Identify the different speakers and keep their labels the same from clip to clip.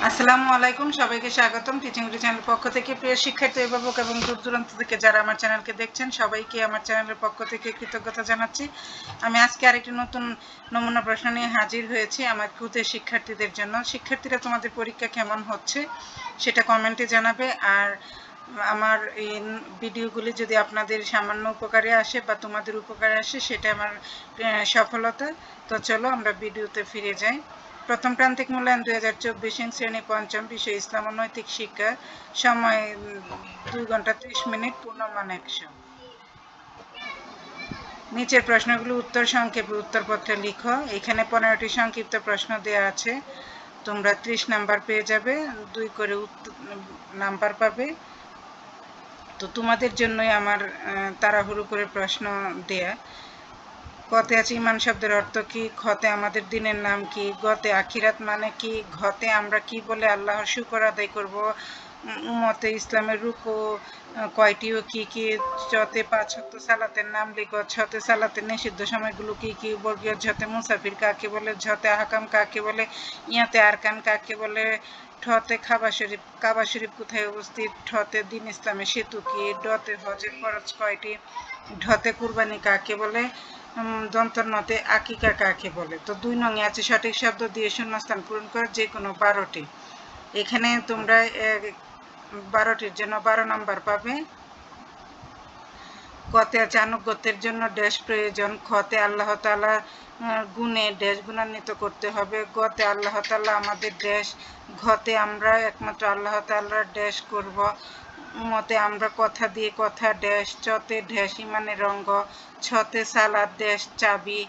Speaker 1: আসসালামু আলাইকুম, সবাইকে স্বাগতম টিচিং উইথ চ্যানেল পক্ষ থেকে। প্রিয় শিক্ষার্থী অভিভাবক এবং দূর দূরান্ত থেকে যারা আমার চ্যানেলকে দেখছেন, সবাইকে আমার চ্যানেলের পক্ষ থেকে কৃতজ্ঞতা জানাচ্ছি। আমি আজকে আরেকটি নতুন নমুনা প্রশ্ন নিয়ে হাজির হয়েছি আমার ক্ষুদে শিক্ষার্থীদের জন্য। শিক্ষার্থীরা, তোমাদের পরীক্ষা কেমন হচ্ছে সেটা কমেন্টে জানাবে। আর আমার এই ভিডিওগুলি যদি আপনাদের সামান্য উপকারে আসে বা তোমাদের উপকারে আসে, সেটা আমার সফলতা। তো চলো আমরা ভিডিওতে ফিরে যাই। প্রথম প্রান্তিক মূল্যায়ন 2024 শ্রেণী পঞ্চম, বিষয় ইসলাম ও নৈতিক শিক্ষা, সময় 2 ঘন্টা 30 মিনিট, পূর্ণমান 100। নিচের প্রশ্নগুলো উত্তর সংক্ষেপে উত্তরপত্রে লিখো। এখানে 15টি সংক্ষিপ্ত প্রশ্ন দেওয়া আছে। তোমরা 30 নাম্বার পেয়ে যাবে, 2 করে নাম্বার পাবে। তো তোমাদের জন্যই আমার তাড়াহুড়ো করে প্রশ্ন দেয়া। কতে আছে ইমান শব্দের অর্থ কি, খতে আমাদের দিনের নাম কি, গতে আখিরাত মানে কি, ঘতে আমরা কি বলে আল্লাহর শুকর আদায় করব, উম্মতে ইসলামের রুকু কয়টি ও কি কি, চতে 5 ওয়াক্ত সালাতের নাম লিখো, ছতে সালাতের নিষিদ্ধ সময়গুলো কি কি, বর্গীয় ঝতে মুসাফির কাকে বলে, ঝতে আহকাম কাকে বলে, ইয়াতে আরকান কাকে বলে, ঠতে কাবা শরীফ কোথায় অবস্থিত, ঠতে দিন ইসলামের সেতু কি, ডতে হজের ফরজ কয়টি, ঢতে কুরবানি কাকে বলে, দন্তন্নতে আকিকা কাকে বলে। তো 2 নংয়ে আছে সঠিক শব্দ দিয়ে শূন্যস্থান পূরণ করে যে কোনো 12টি। এখানে তোমরা 12টির জন্য 12 নাম্বার পাবে। কতে আছে আনুগত্যের জন্য ড্যাশ প্রয়োজন, খতে আল্লাহ তাআলা গুণে ড্যাশ গুণান্বিত করতে হবে, গতে আল্লাহ তাআলা আমাদের ড্যাশ, ঘতে আমরা একমাত্র আল্লাহ তাআলার ড্যাশ করব, মতে আমরা কথা দিয়ে কথা ড্যাশ, চতে ড্যাশ ইমানের অঙ্গ, ছতে সালাদ ড্যাশ চাবি,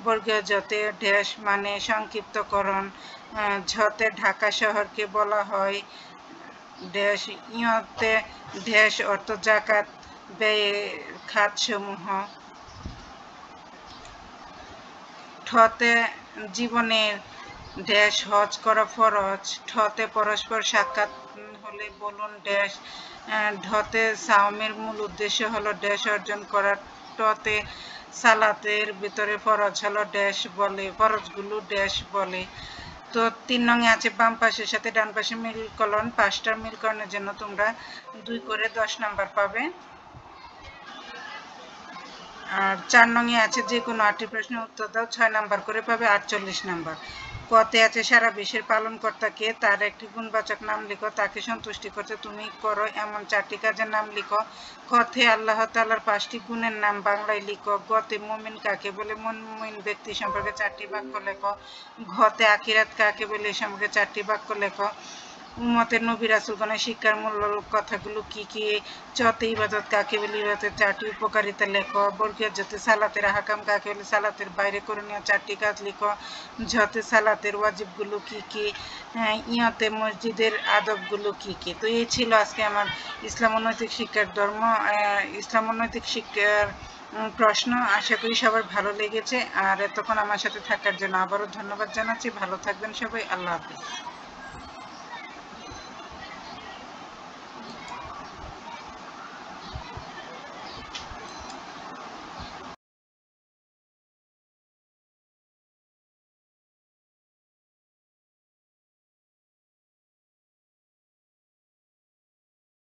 Speaker 1: বর্গীয় জতে ড্যাশ মানে সংক্ষিপ্তকরণ, ঝতে ঢাকা শহরকে বলা হয় ড্যাশ, ইয়তে ড্যাশ অর্থ জাকাত ব্যয়ের খাতসমূহ, ঠতে জীবনের ড্যাশ হজ করা ফরজ, ঠতে পরস্পর সাক্ষাৎ হলে বলুন ড্যাশ, ঢতে সাওমের মূল উদ্দেশ্য হলো ড্যাশ অর্জন করা, টতে সালাতের ভিতরে ফরজ হলো ড্যাশ বলে, ফরজগুলো ড্যাশ বলে। তো 3 নংয়ে আছে বাম পাশের সাথে ডান পাশে মিলকলন, 5টার মিলকরণের জন্য তোমরা 2 করে 10 নাম্বার পাবে। আর 4 নংয়ে আছে যে কোনো 8টি প্রশ্নের উত্তর দাও, 6 নাম্বার করে পাবে, 48 নাম্বার। কতে আছে সারা বিশ্বের পালনকর্তাকে, তার একটি গুণবাচক নাম লিখো, তাকে সন্তুষ্টি করতে তুমি করো এমন 4টি কাজের নাম লিখো। খতে আল্লাহ তাআলার 5টি গুণের নাম বাংলায় লিখো। গতে মুমিন কাকে বলে, মুমিন ব্যক্তি সম্পর্কে 4টি বাক্য লেখো। ঘতে আখিরাত কাকে বলে, এ সম্পর্কে 4টি বাক্য লেখো। উম্মতের নবী রাসূলগণের শিক্ষার মূল কথাগুলো কি কি, চতে ইবাদত কাকে বলে, ইবাদতের 4টি উপকারিতা লেখো। বর্গীয় জতে সালাতের আহকাম কাকে বলে, সালাতের বাইরে করণীয় 4টি কাজ লিখো। ঝতে সালাতের ওয়াজিবগুলো কি কি, ইয়তে মসজিদের আদবগুলো কি কি। তো এই ছিল আজকে আমার ইসলাম ও নৈতিক শিক্ষার ইসলাম ও নৈতিক শিক্ষার প্রশ্ন। আশা করি সবার ভালো লেগেছে। আর এতক্ষণ আমার সাথে থাকার জন্য আবারও ধন্যবাদ জানাচ্ছি। ভালো থাকবেন সবাই। আল্লাহ হাফেজ।